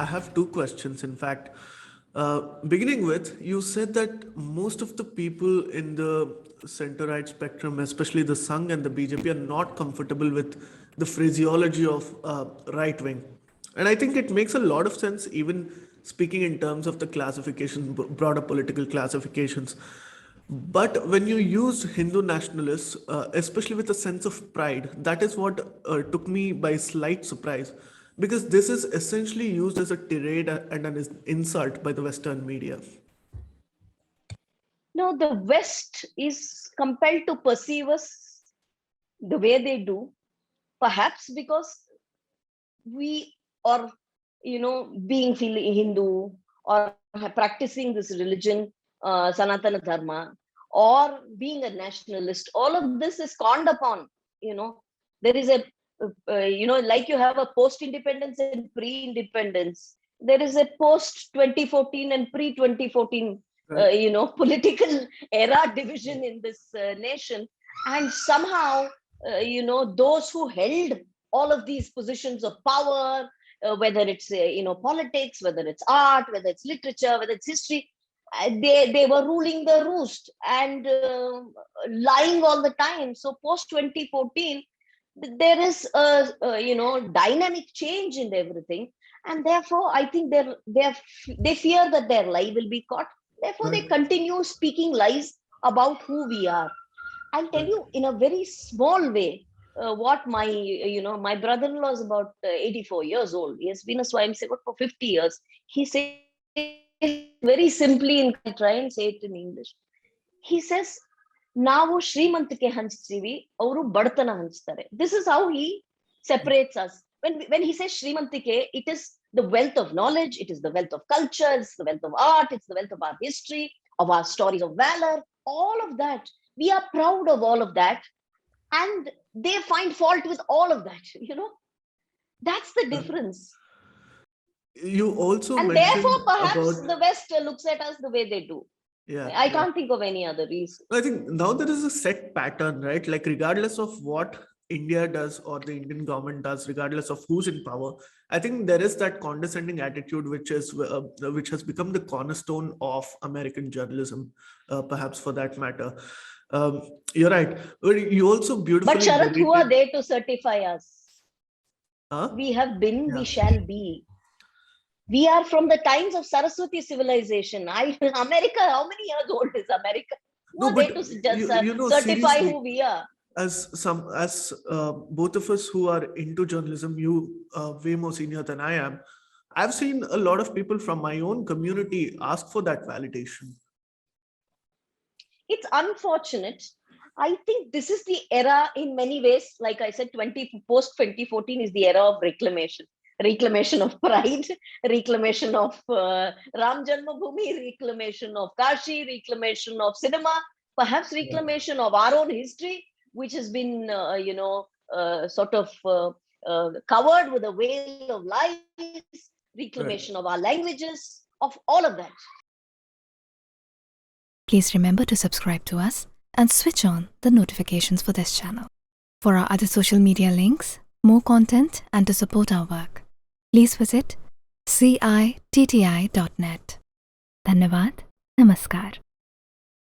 I have two questions, in fact. Beginning with, you said that most of the people in the center-right spectrum, especially the Sangh and the BJP, are not comfortable with the phraseology of right-wing. And I think it makes a lot of sense, even speaking in terms of the classifications, broader political classifications. But when you use Hindu nationalists, especially with a sense of pride, that is what took me by slight surprise, because this is essentially used as a tirade and an insult by the Western media. No, the West is compelled to perceive us the way they do, perhaps because we are, being Hindu or practicing this religion, Sanatana Dharma, or being a nationalist. All of this is conned upon. There is a, like you have a post-independence and pre-independence. There is a post-2014 and pre-2014, Right. political era division in this nation. And somehow, those who held all of these positions of power, whether it's politics, whether it's art, whether it's literature, whether it's history, they were ruling the roost and lying all the time. So post 2014, there is a dynamic change in everything, and therefore I think they fear that their lie will be caught. Therefore, they Right. continue speaking lies about who we are. I'll tell Right. you in a very small way what my brother-in-law is about 84 years old. He has been a swayam sevak for 50 years. He says very simply, in try and say it in English. He says, ನಾವು ಶ್ರೀಮಂತಿಕೆ ಹಂಚ್ತೀವಿ, ಅವರು ಬಡತನ ಹಂಚ್ತಾರೆ. This is how he separates us. When he says ಶ್ರೀಮಂತಿಕೆ, it is the wealth of knowledge, it is the wealth of culture, it's the wealth of art, it's the wealth of our history, of our stories of valor, all of that. We are proud of all of that, and they find fault with all of that. That's the difference. You also And mentioned therefore, perhaps about, the West looks at us the way they do. yeah, I yeah. can't think of any other reason. I think now there is a set pattern, right? Like, regardless of what India does or the Indian government does, regardless of who's in power, I think there is that condescending attitude which has become the cornerstone of American journalism, perhaps for that matter. Um, you're right. But you also But beautifully Sharat, who are narrated. they to certify us? Huh? We have been, Yeah. we shall be. We are from the times of Saraswati civilization. America, how many years old is America? Who No, are but they to just certify seriously, who we are? as both of us who are into journalism, you way more senior than I am, I've seen a lot of people from my own community ask for that validation. It's unfortunate. I think this is the era in many ways. Like I said, post 2014 is the era of reclamation of pride, reclamation of Ram Janmabhoomi, reclamation of Kashi, reclamation of cinema, perhaps reclamation of our own history, which has been sort of covered with a veil of lies, reclamation of our languages, of all of that. Please remember to subscribe to us and switch on the notifications for this channel. For our other social media links, more content, and to support our work, please visit citti.net. Dhanyavad. Namaskar.